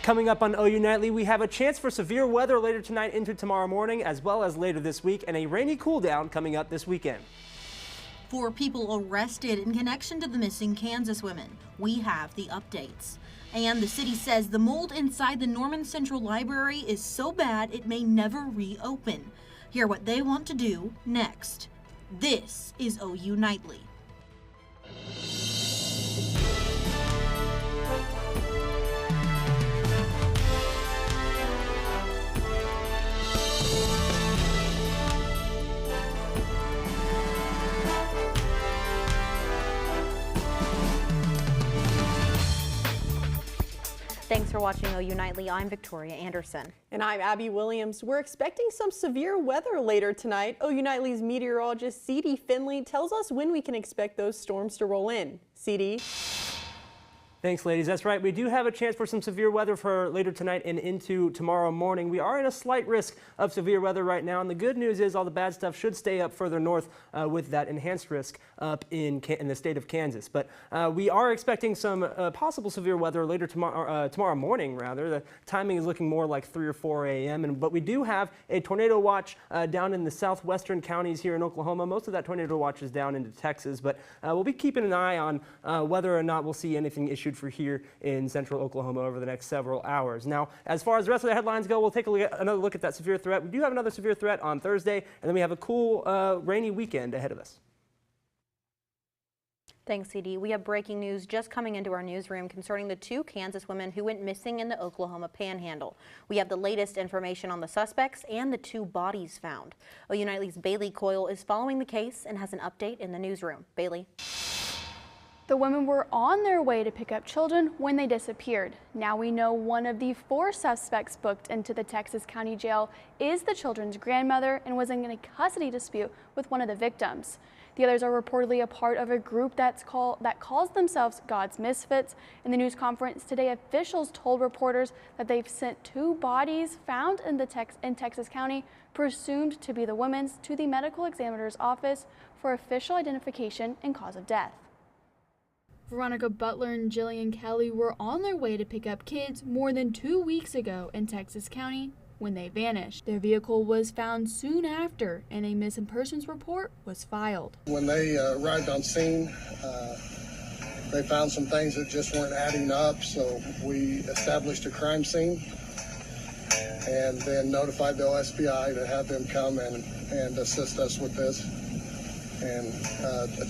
Coming up on OU Nightly, we have a chance for severe weather later tonight into tomorrow morning, as well as later this week, and a rainy cool down coming up this weekend. 4 people arrested in connection to the missing Kansas women. We have the updates. And the city says the mold inside the Norman Central Library is so bad it may never reopen. Hear what they want to do next. This is OU Nightly. Thanks for watching OU Nightly. I'm Victoria Anderson. And I'm Abby Williams. We're expecting some severe weather later tonight. OU Nightly's meteorologist C.D. Finley tells us when we can expect those storms to roll in. C.D. Thanks, ladies. That's right. We do have a chance for some severe weather for later tonight and into tomorrow morning. We are in a slight risk of severe weather right now, and the good news is all the bad stuff should stay up further north with that enhanced risk up in the state of Kansas. But we are expecting some possible severe weather later tomorrow morning, rather. The timing is looking more like 3 or 4 a.m. But we do have a tornado watch down in the southwestern counties here in Oklahoma. Most of that tornado watch is down into Texas, but we'll be keeping an eye on whether or not we'll see anything issued for here in central Oklahoma over the next several hours. Now, as far as the rest of the headlines go, we'll take another look at that severe threat. We do have another severe threat on Thursday, and then we have a cool rainy weekend ahead of us. Thanks, CD. We have breaking news just coming into our newsroom concerning the 2 Kansas women who went missing in the Oklahoma Panhandle. We have the latest information on the suspects and the 2 bodies found. OU Nightly's Bailey Coyle is following the case and has an update in the newsroom. Bailey. The women were on their way to pick up children when they disappeared. Now we know one of the 4 suspects booked into the Texas County Jail is the children's grandmother and was in a custody dispute with one of the victims. The others are reportedly a part of a group that calls themselves God's Misfits. In the news conference today, officials told reporters that they've sent 2 bodies found in Texas County, presumed to be the women's, to the medical examiner's office for official identification and cause of death. Veronica Butler and Jillian Kelly were on their way to pick up kids more than 2 weeks ago in Texas County when they vanished. Their vehicle was found soon after, and a missing persons report was filed. When they arrived on scene, they found some things that just weren't adding up, so we established a crime scene and then notified the OSBI to have them come and assist us with this and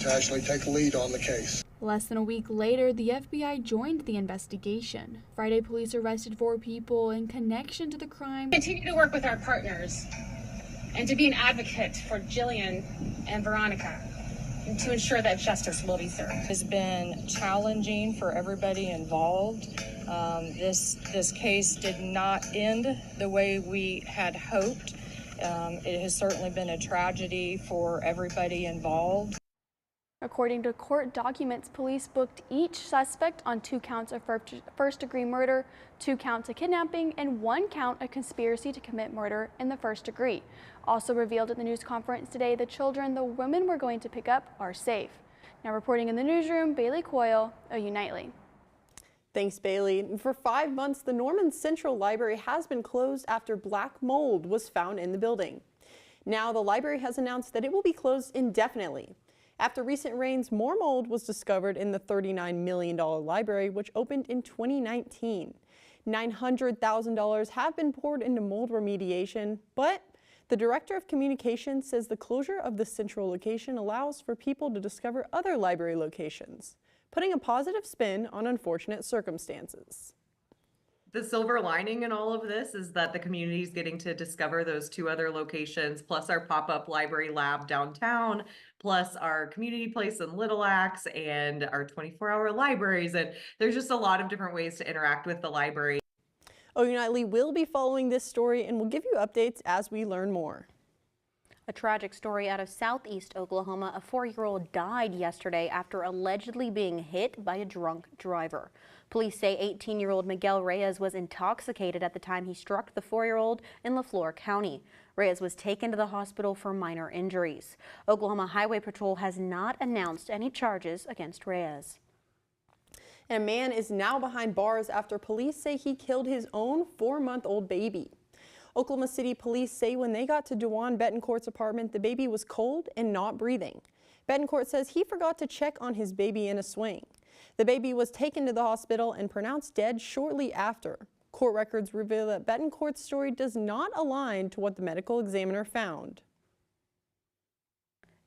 to actually take lead on the case. Less than a week later, the FBI joined the investigation. Friday, police arrested 4 people in connection to the crime. Continue to work with our partners and to be an advocate for Jillian and Veronica and to ensure that justice will be served. It's been challenging for everybody involved. This case did not end the way we had hoped. It has certainly been a tragedy for everybody involved. According to court documents, police booked each suspect on 2 counts of first-degree murder, 2 counts of kidnapping, and 1 count of conspiracy to commit murder in the first degree. Also revealed at the news conference today, the children the women were going to pick up are safe. Now reporting in the newsroom, Bailey Coyle, OU Nightly. Thanks, Bailey. For 5 months, the Norman Central Library has been closed after black mold was found in the building. Now the library has announced that it will be closed indefinitely. After recent rains, more mold was discovered in the $39 million library, which opened in 2019. $900,000 have been poured into mold remediation, but the Director of Communications says the closure of the central location allows for people to discover other library locations, putting a positive spin on unfortunate circumstances. The silver lining in all of this is that the community is getting to discover those 2 other locations, plus our pop-up library lab downtown, plus our community place in Little Axe and our 24-hour libraries. And there's just a lot of different ways to interact with the library. OU Nightly will be following this story and will give you updates as we learn more. A tragic story out of southeast Oklahoma. A 4-year-old died yesterday after allegedly being hit by a drunk driver. Police say 18-year-old Miguel Reyes was intoxicated at the time he struck the 4-year-old in Lafleur County. Reyes was taken to the hospital for minor injuries. Oklahoma Highway Patrol has not announced any charges against Reyes. And a man is now behind bars after police say he killed his own 4-month-old baby. Oklahoma City police say when they got to Dewan Betancourt's apartment, the baby was cold and not breathing. Betancourt says he forgot to check on his baby in a swing. The baby was taken to the hospital and pronounced dead shortly after. Court records reveal that Betancourt's story does not align to what the medical examiner found.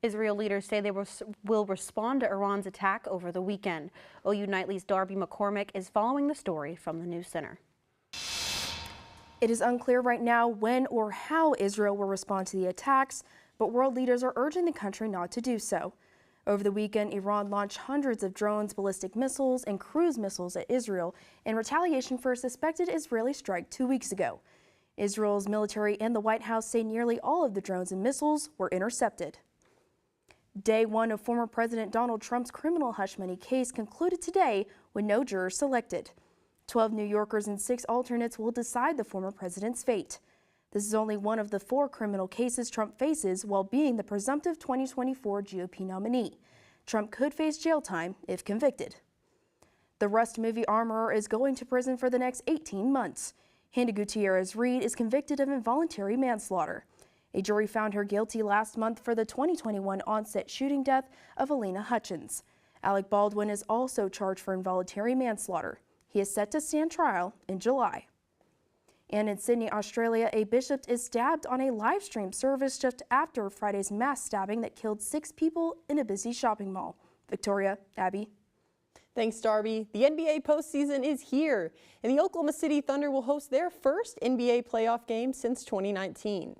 Israel leaders say they will respond to Iran's attack over the weekend. OU Nightly's Darby McCormick is following the story from the News Center. It is unclear right now when or how Israel will respond to the attacks, but world leaders are urging the country not to do so. Over the weekend, Iran launched hundreds of drones, ballistic missiles, and cruise missiles at Israel in retaliation for a suspected Israeli strike 2 weeks ago. Israel's military and the White House say nearly all of the drones and missiles were intercepted. Day one of former President Donald Trump's criminal hush money case concluded today with no jurors selected. 12 New Yorkers and 6 alternates will decide the former president's fate. This is only one of the 4 criminal cases Trump faces while being the presumptive 2024 GOP nominee. Trump could face jail time if convicted. The Rust movie armorer is going to prison for the next 18 months. Hannah Gutierrez-Reed is convicted of involuntary manslaughter. A jury found her guilty last month for the 2021 on-set shooting death of Alina Hutchins. Alec Baldwin is also charged for involuntary manslaughter. He is set to stand trial in July. And in Sydney, Australia, a bishop is stabbed on a live stream service just after Friday's mass stabbing that killed 6 people in a busy shopping mall. Victoria, Abby. Thanks, Darby. The NBA postseason is here, and the Oklahoma City Thunder will host their first NBA playoff game since 2019.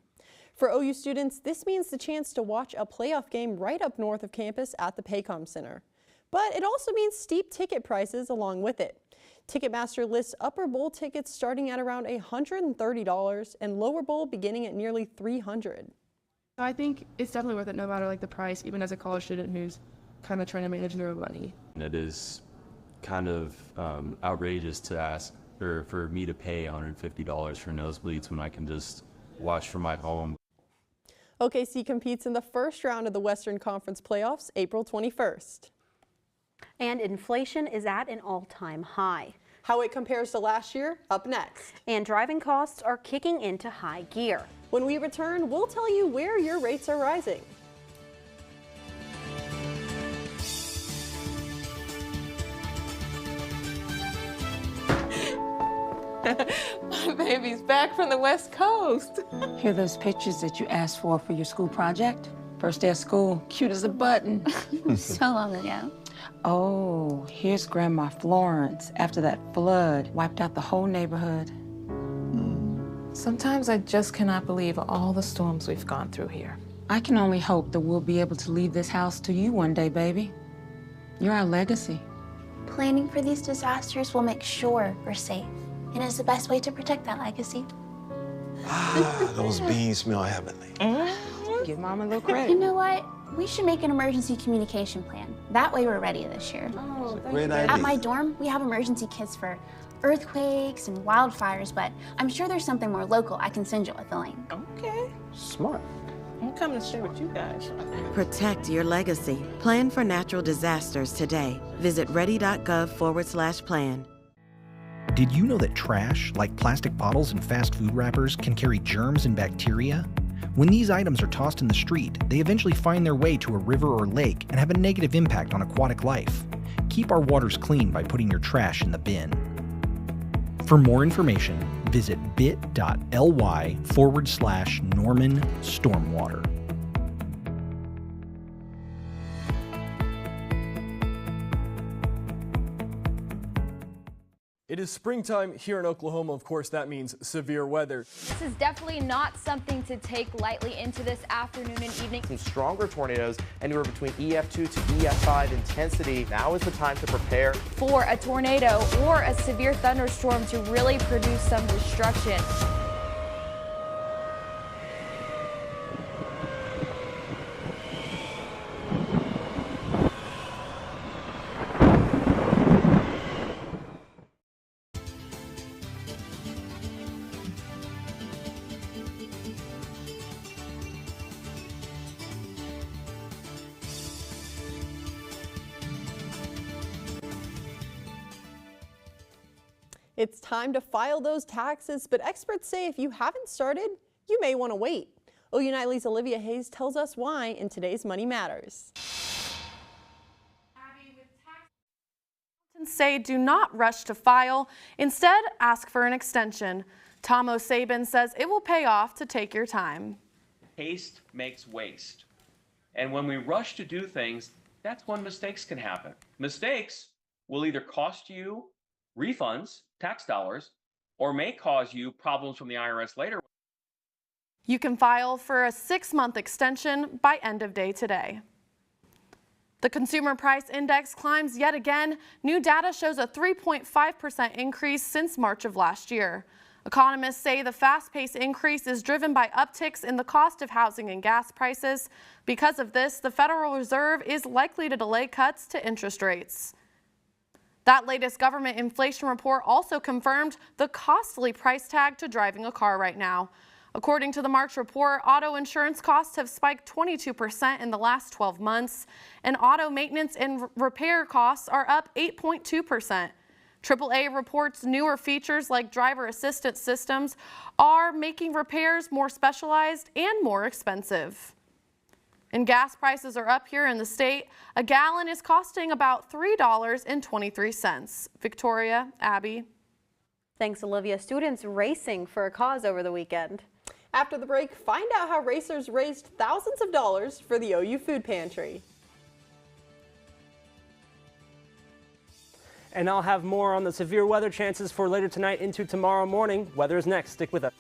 For OU students, this means the chance to watch a playoff game right up north of campus at the Paycom Center. But it also means steep ticket prices along with it. Ticketmaster lists upper bowl tickets starting at around $130 and lower bowl beginning at nearly $300. I think it's definitely worth it no matter the price, even as a college student who's kind of trying to manage their own money. It is kind of outrageous to ask or for me to pay $150 for nosebleeds when I can just watch from my home. OKC competes in the first round of the Western Conference playoffs, April 21st. And inflation is at an all-time high. How it compares to last year, up next. And driving costs are kicking into high gear. When we return, we'll tell you where your rates are rising. My baby's back from the West Coast. Here are those pictures that you asked for your school project? First day of school, cute as a button. So long ago. Oh, here's Grandma Florence after that flood wiped out the whole neighborhood. Sometimes I just cannot believe all the storms we've gone through here. I can only hope that we'll be able to leave this house to you one day, baby. You're our legacy. Planning for these disasters will make sure we're safe, and it's the best way to protect that legacy. Ah, those beans smell heavenly. Give Mom a little credit. You know what? We should make an emergency communication plan. That way we're ready this year. Oh, Great idea. At my dorm, we have emergency kits for earthquakes and wildfires, but I'm sure there's something more local I can send you with the link. Okay. Smart. I'm coming to share with you guys. Protect your legacy. Plan for natural disasters today. Visit ready.gov/plan. Did you know that trash, like plastic bottles and fast food wrappers, can carry germs and bacteria? When these items are tossed in the street, they eventually find their way to a river or lake and have a negative impact on aquatic life. Keep our waters clean by putting your trash in the bin. For more information, visit bit.ly/Norman Stormwater. It is springtime here in Oklahoma. Of course, that means severe weather. This is definitely not something to take lightly into this afternoon and evening. Some stronger tornadoes, anywhere between EF2 to EF5 intensity. Now is the time to prepare for a tornado or a severe thunderstorm to really produce some destruction. It's time to file those taxes, but experts say if you haven't started, you may want to wait. OU Nightly's Olivia Hayes tells us why in today's Money Matters. Say do not rush to file. Instead, ask for an extension. Tom O'Sabin says it will pay off to take your time. Haste makes waste. And when we rush to do things, that's when mistakes can happen. Mistakes will either cost you refunds, tax dollars, or may cause you problems from the IRS later. You can file for a 6-month extension by end of day today. The Consumer Price Index climbs yet again. New data shows a 3.5% increase since March of last year. Economists say the fast-paced increase is driven by upticks in the cost of housing and gas prices. Because of this, the Federal Reserve is likely to delay cuts to interest rates. That latest government inflation report also confirmed the costly price tag to driving a car right now. According to the March report, auto insurance costs have spiked 22% in the last 12 months, and auto maintenance and repair costs are up 8.2%. AAA reports newer features like driver assistance systems are making repairs more specialized and more expensive. And gas prices are up here in the state. A gallon is costing about $3.23. Victoria, Abby. Thanks, Olivia. Students racing for a cause over the weekend. After the break, find out how racers raised thousands of dollars for the OU Food Pantry. And I'll have more on the severe weather chances for later tonight into tomorrow morning. Weather is next. Stick with us.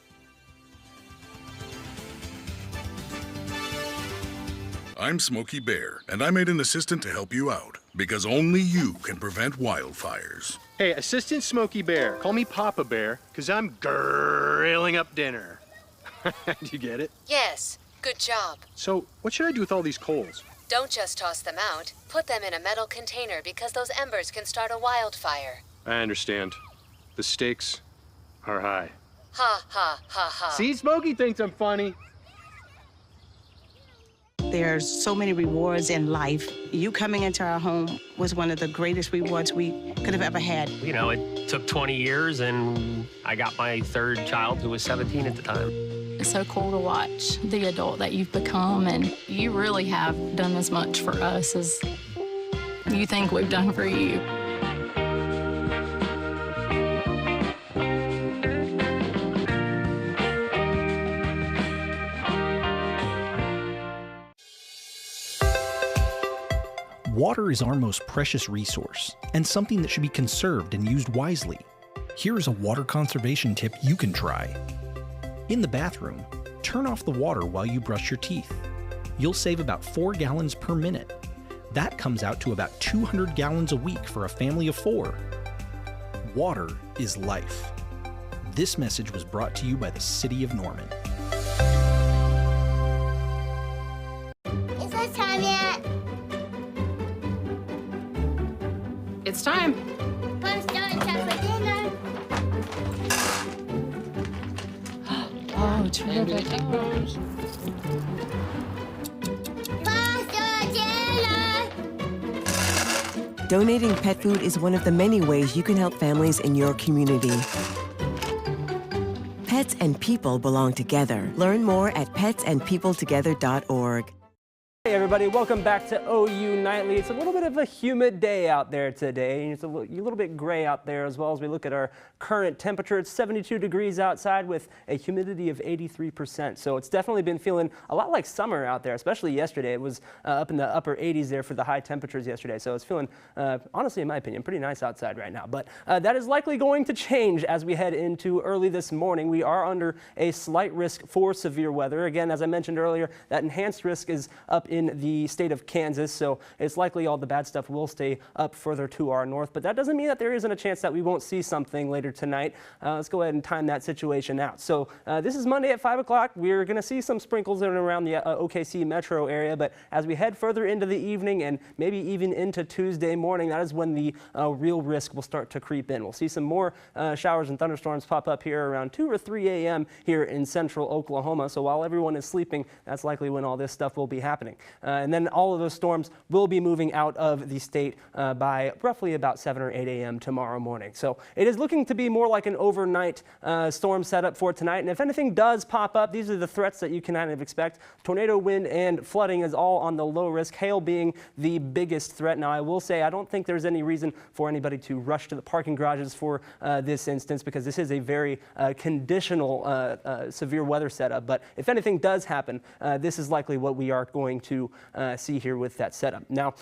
I'm Smokey Bear, and I made an assistant to help you out, because only you can prevent wildfires. Hey, Assistant Smokey Bear, call me Papa Bear, because I'm grilling up dinner. Do you get it? Yes, good job. So, what should I do with all these coals? Don't just toss them out. Put them in a metal container because those embers can start a wildfire. I understand. The stakes are high. Ha, ha, ha, ha. See, Smokey thinks I'm funny. There's so many rewards in life. You coming into our home was one of the greatest rewards we could have ever had. You know, it took 20 years, and I got my third child, who was 17 at the time. It's so cool to watch the adult that you've become, and you really have done as much for us as you think we've done for you. Water is our most precious resource, and something that should be conserved and used wisely. Here is a water conservation tip you can try. In the bathroom, turn off the water while you brush your teeth. You'll save about 4 gallons per minute. That comes out to about 200 gallons a week for a family of 4. Water is life. This message was brought to you by the City of Norman. Is it time yet? It's time. Pumpkin time for dinner. Oh, terrific. Donating pet food is one of the many ways you can help families in your community. Pets and people belong together. Learn more at petsandpeopletogether.org. Hey everybody, welcome back to OU Nightly. It's a little bit of a humid day out there today. It's a little bit gray out there as well as we look at our current temperature. It's 72 degrees outside with a humidity of 83%. So it's definitely been feeling a lot like summer out there, especially yesterday. It was up in the upper 80s there for the high temperatures yesterday. So it's feeling, honestly, in my opinion, pretty nice outside right now. But that is likely going to change as we head into early this morning. We are under a slight risk for severe weather. Again, as I mentioned earlier, that enhanced risk is up in the state of Kansas, so it's likely all the bad stuff will stay up further to our north, but that doesn't mean that there isn't a chance that we won't see something later tonight. Let's go ahead and time that situation out. So this is Monday at 5 o'clock. We're going to see some sprinkles in and around the OKC metro area, but as we head further into the evening and maybe even into Tuesday morning, that is when the real risk will start to creep in. We'll see some more showers and thunderstorms pop up here around 2 or 3 a.m. here in central Oklahoma, so while everyone is sleeping, that's likely when all this stuff will be happening. And then all of those storms will be moving out of the state by roughly about 7 or 8 a.m. tomorrow morning. So it is looking to be more like an overnight storm setup for tonight. And if anything does pop up, these are the threats that you can kind of expect. Tornado, wind, and flooding is all on the low risk, hail being the biggest threat. Now, I will say I don't think there's any reason for anybody to rush to the parking garages for this instance, because this is a very conditional severe weather setup. But if anything does happen, this is likely what we are going to see here with that setup. Now,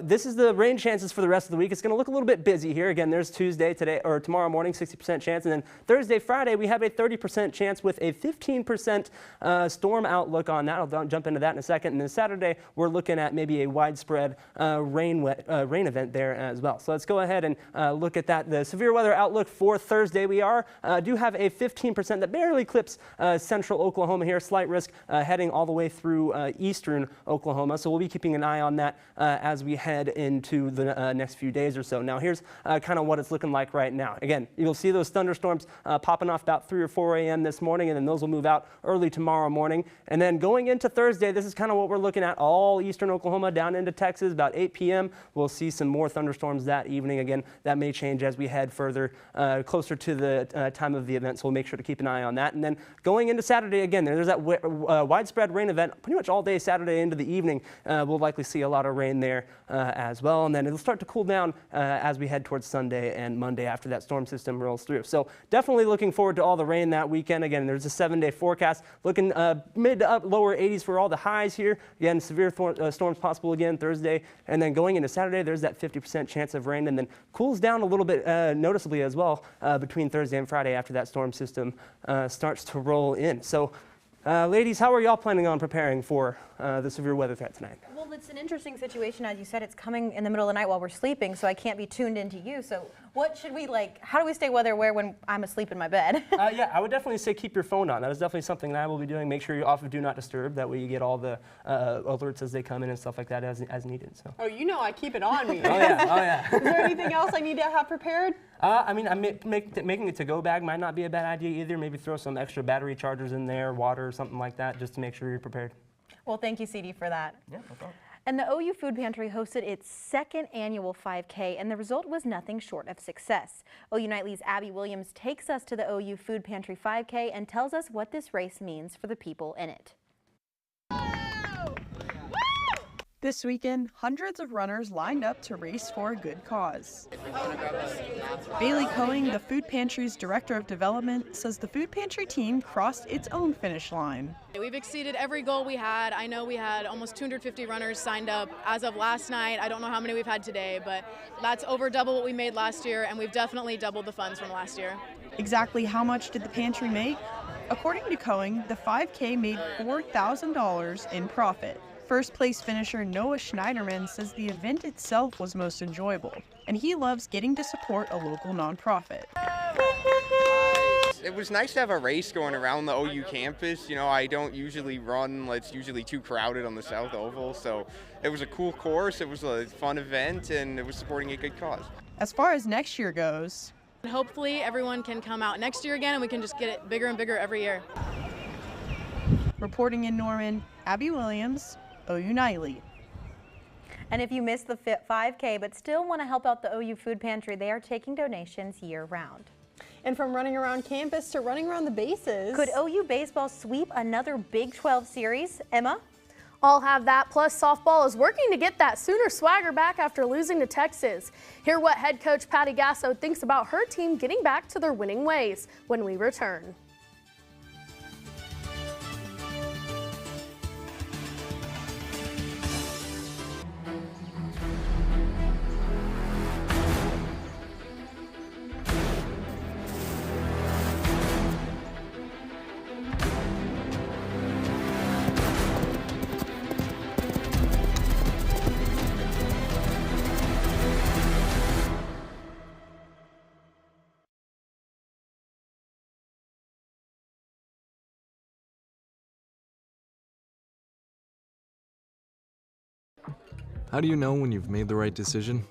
this is the rain chances for the rest of the week. It's going to look a little bit busy here. Again, there's Tuesday, today, or tomorrow morning, 60% chance. And then Thursday, Friday, we have a 30% chance with a 15% storm outlook on that. I'll jump into that in a second. And then Saturday, we're looking at maybe a widespread rain event there as well. So let's go ahead and look at that. The severe weather outlook for Thursday, we do have a 15% that barely clips central Oklahoma here. Slight risk heading all the way through eastern Oklahoma. So we'll be keeping an eye on that as we head into the next few days or so. Now, here's kind of what it's looking like right now. Again, you'll see those thunderstorms popping off about 3 or 4 a.m. this morning, and then those will move out early tomorrow morning. And then going into Thursday, this is kind of what we're looking at all eastern Oklahoma down into Texas. About 8 p.m., we'll see some more thunderstorms that evening. Again, that may change as we head further closer to the time of the event, so we'll make sure to keep an eye on that. And then going into Saturday, again, there's that widespread rain event pretty much all day Saturday into the evening. We'll likely see a lot of rain there as well. And then it'll start to cool down as we head towards Sunday and Monday after that storm system rolls through. So definitely looking forward to all the rain that weekend. Again, there's a 7-day forecast looking mid to lower 80s for all the highs here. Again, severe storms possible again Thursday. And then going into Saturday, there's that 50% chance of rain, and then cools down a little bit noticeably as well between Thursday and Friday after that storm system starts to roll in. So ladies, how are y'all planning on preparing for the severe weather threat tonight? Well, it's an interesting situation. As you said, it's coming in the middle of the night while we're sleeping, so I can't be tuned into you. So what should we how do we stay weather aware when I'm asleep in my bed? Yeah, I would definitely say keep your phone on. That is definitely something that I will be doing. Make sure you're off of Do Not Disturb. That way you get all the alerts as they come in and stuff like that as needed. So. Oh, you know I keep it on me. Oh, yeah. Oh, yeah. Is there anything else I need to have prepared? I mean, making a to-go bag might not be a bad idea either. Maybe throw some extra battery chargers in there, water or something like that, just to make sure you're prepared. Well, thank you, CD, for that. Yeah, no problem. And the OU Food Pantry hosted its second annual 5K, and the result was nothing short of success. OU Nightly's Abby Williams takes us to the OU Food Pantry 5K and tells us what this race means for the people in it. This weekend, hundreds of runners lined up to race for a good cause. Bailey Cohen, the Food Pantry's Director of Development, says the Food Pantry team crossed its own finish line. We've exceeded every goal we had. I know we had almost 250 runners signed up as of last night. I don't know how many we've had today, but that's over double what we made last year, and we've definitely doubled the funds from last year. Exactly how much did the pantry make? According to Cohen, the 5K made $4,000 in profit. First place finisher Noah Schneiderman says the event itself was most enjoyable, and he loves getting to support a local nonprofit. It was nice to have a race going around the OU campus. You know, I don't usually run, it's usually too crowded on the South Oval, so it was a cool course, it was a fun event, and it was supporting a good cause. As far as next year goes, hopefully everyone can come out next year again and we can just get it bigger and bigger every year. Reporting in Norman, Abby Williams, OU Nightly. And if you missed the 5K but still want to help out the OU Food Pantry, they are taking donations year-round. And from running around campus to running around the bases. Could OU baseball sweep another Big 12 series? Emma? I'll have that, plus softball is working to get that Sooner swagger back after losing to Texas. Hear what head coach Patty Gasso thinks about her team getting back to their winning ways when we return. How do you know when you've made the right decision?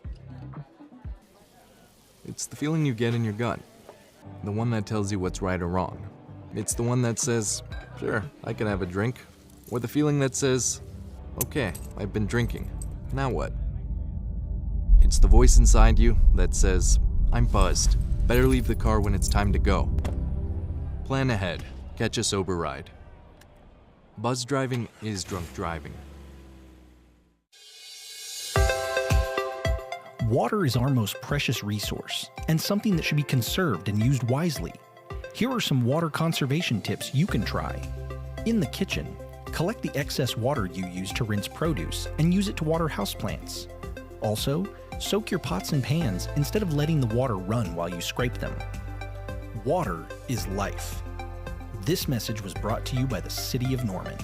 It's the feeling you get in your gut, the one that tells you what's right or wrong. It's the one that says, sure, I can have a drink, or the feeling that says, Okay, I've been drinking. Now what? It's the voice inside you that says, I'm buzzed. Better leave the car when it's time to go. Plan ahead. Catch a sober ride. Buzz driving is drunk driving. Water is our most precious resource and something that should be conserved and used wisely. Here are some water conservation tips you can try. In the kitchen, collect the excess water you use to rinse produce and use it to water houseplants. Also, soak your pots and pans instead of letting the water run while you scrape them. Water is life. This message was brought to you by the City of Norman.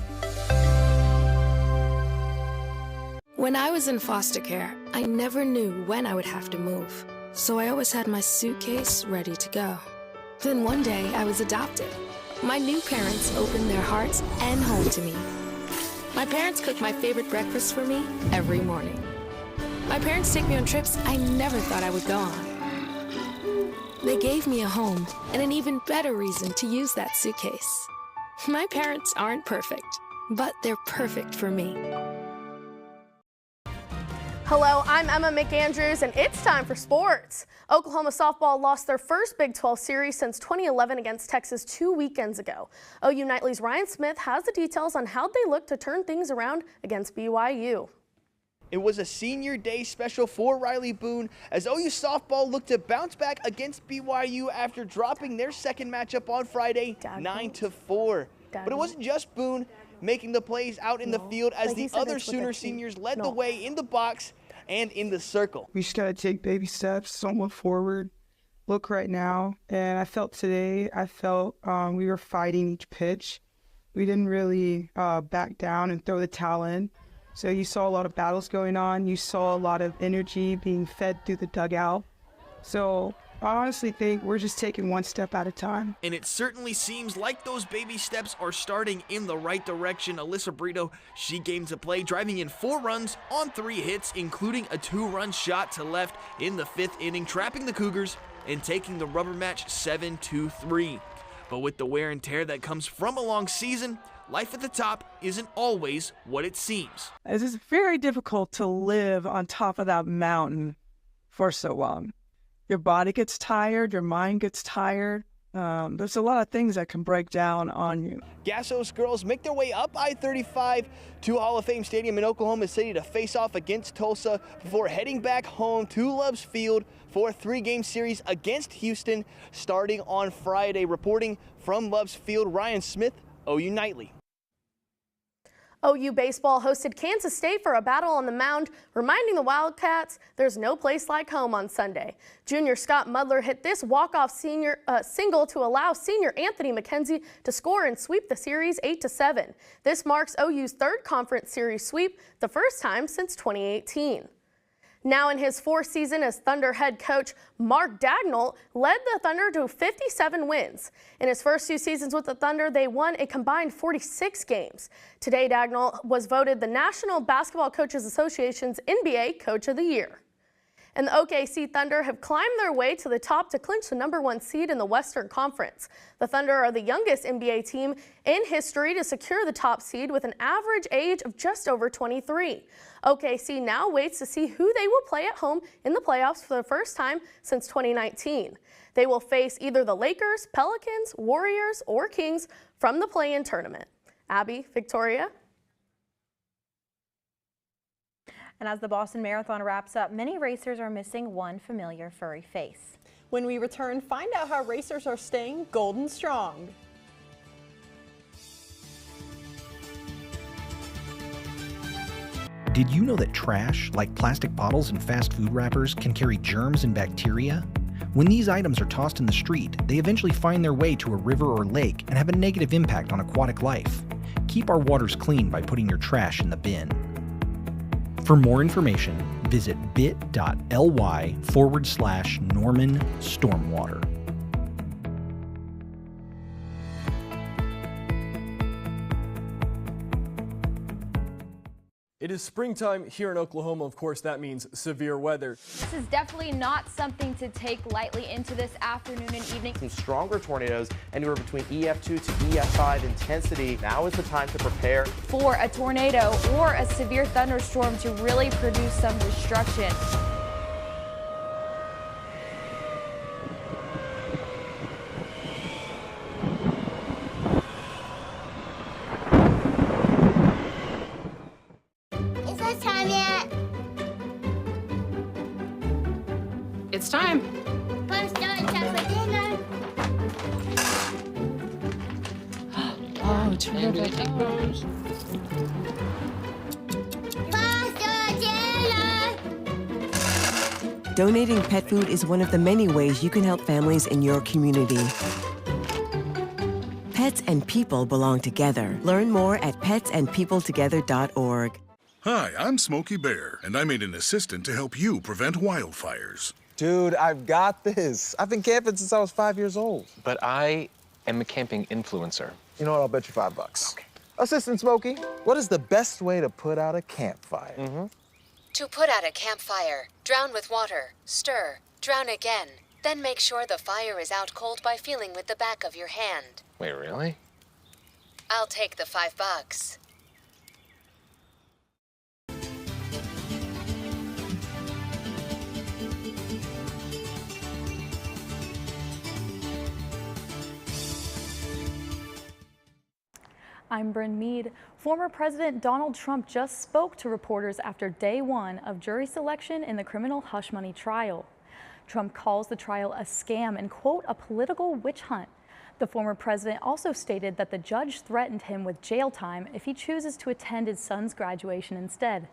When I was in foster care, I never knew when I would have to move, so I always had my suitcase ready to go. Then one day, I was adopted. My new parents opened their hearts and home to me. My parents cook my favorite breakfast for me every morning. My parents take me on trips I never thought I would go on. They gave me a home and an even better reason to use that suitcase. My parents aren't perfect, but they're perfect for me. Hello, I'm Emma McAndrews, and it's time for sports. Oklahoma softball lost their first Big 12 series since 2011 against Texas 2 weekends ago. OU Nightly's Ryan Smith has the details on how they look to turn things around against BYU. It was a senior day special for Riley Boone as OU softball looked to bounce back against BYU after dropping their second matchup on Friday 9-4. But it wasn't just Boone making the plays out in the field as the other Sooner seniors led the way in the box and in the circle. We just got to take baby steps, somewhat forward, look right now. And I felt today, we were fighting each pitch. We didn't really back down and throw the towel in. So you saw a lot of battles going on. You saw a lot of energy being fed through the dugout. So I honestly think we're just taking one step at a time. And it certainly seems like those baby steps are starting in the right direction. Alyssa Brito, she came to play, driving in 4 runs on 3 hits, including a 2-run shot to left in the 5th inning, trapping the Cougars and taking the rubber match 7-3. But with the wear and tear that comes from a long season, life at the top isn't always what it seems. It is very difficult to live on top of that mountain for so long. Your body gets tired, your mind gets tired. There's a lot of things that can break down on you. Gassos girls make their way up I-35 to Hall of Fame Stadium in Oklahoma City to face off against Tulsa before heading back home to Love's Field for a 3-game series against Houston starting on Friday. Reporting from Love's Field, Ryan Smith, OU Nightly. OU baseball hosted Kansas State for a battle on the mound, reminding the Wildcats there's no place like home on Sunday. Junior Scott Mudler hit this walk-off single to allow senior Anthony McKenzie to score and sweep the series 8-7. This marks OU's 3rd conference series sweep, the first time since 2018. Now in his 4th season as Thunder head coach, Mark Daigneault led the Thunder to 57 wins. In his first 2 seasons with the Thunder, they won a combined 46 games. Today, Daigneault was voted the National Basketball Coaches Association's NBA Coach of the Year. And the OKC Thunder have climbed their way to the top to clinch the #1 seed in the Western Conference. The Thunder are the youngest NBA team in history to secure the top seed with an average age of just over 23. OKC now waits to see who they will play at home in the playoffs for the first time since 2019. They will face either the Lakers, Pelicans, Warriors, or Kings from the play-in tournament. Abby, Victoria. And as the Boston Marathon wraps up, many racers are missing one familiar furry face. When we return, find out how racers are staying golden strong. Did you know that trash, like plastic bottles and fast food wrappers, can carry germs and bacteria? When these items are tossed in the street, they eventually find their way to a river or lake and have a negative impact on aquatic life. Keep our waters clean by putting your trash in the bin. For more information, visit bit.ly/Norman Stormwater. It is springtime here in Oklahoma. Of course, that means severe weather. This is definitely not something to take lightly into this afternoon and evening. Some stronger tornadoes, anywhere between EF2 to EF5 intensity. Now is the time to prepare for a tornado or a severe thunderstorm to really produce some destruction. It's time. Oh, terrific. Donating pet food is one of the many ways you can help families in your community. Pets and people belong together. Learn more at petsandpeopletogether.org. Hi, I'm Smokey Bear, and I made an assistant to help you prevent wildfires. Dude, I've got this. I've been camping since I was 5 years old. But I am a camping influencer. You know what? I'll bet you $5. Okay. Assistant Smokey, what is the best way to put out a campfire? To put out a campfire, drown with water, stir, drown again. Then make sure the fire is out cold by feeling with the back of your hand. Wait, really? I'll take the $5. I'm Bryn Mead. Former President Donald Trump just spoke to reporters after day one of jury selection in the criminal hush money trial. Trump calls the trial a scam and, quote, a political witch hunt. The former president also stated that the judge threatened him with jail time if he chooses to attend his son's graduation instead.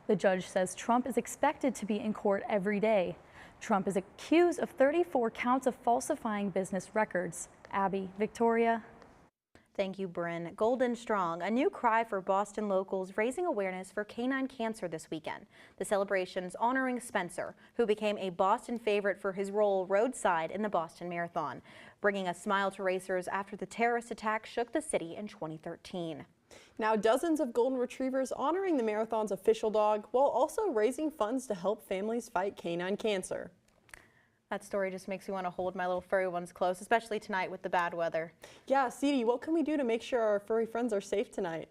The judge says Trump is expected to be in court every day. Trump is accused of 34 counts of falsifying business records. Abby, Victoria. Thank you, Bryn. Golden Strong, a new cry for Boston locals raising awareness for canine cancer this weekend. The celebration's honoring Spencer, who became a Boston favorite for his role roadside in the Boston Marathon, bringing a smile to racers after the terrorist attack shook the city in 2013. Now, dozens of golden retrievers honoring the marathon's official dog while also raising funds to help families fight canine cancer. That story just makes me want to hold my little furry ones close, especially tonight with the bad weather. Yeah, Ceedee, what can we do to make sure our furry friends are safe tonight?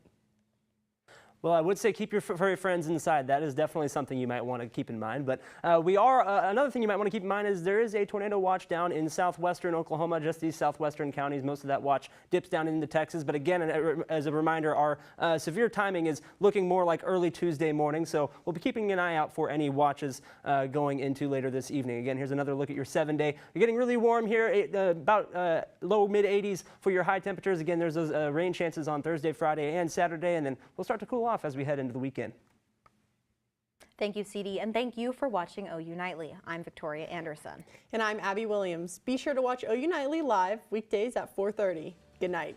Well, I would say keep your furry friends inside. That is definitely something you might want to keep in mind. But another thing you might want to keep in mind is there is a tornado watch down in southwestern Oklahoma, just these southwestern counties. Most of that watch dips down into Texas. But again, as a reminder, our severe timing is looking more like early Tuesday morning. So we'll be keeping an eye out for any watches going into later this evening. Again, here's another look at your 7-day. You're getting really warm here, about low mid 80s for your high temperatures. Again, there's those rain chances on Thursday, Friday, and Saturday, and then we'll start to cool off as we head into the weekend. Thank you, Ceedee, and thank you for watching OU Nightly. I'm Victoria Anderson. And I'm Abby Williams. Be sure to watch OU Nightly live weekdays at 4:30. Good night.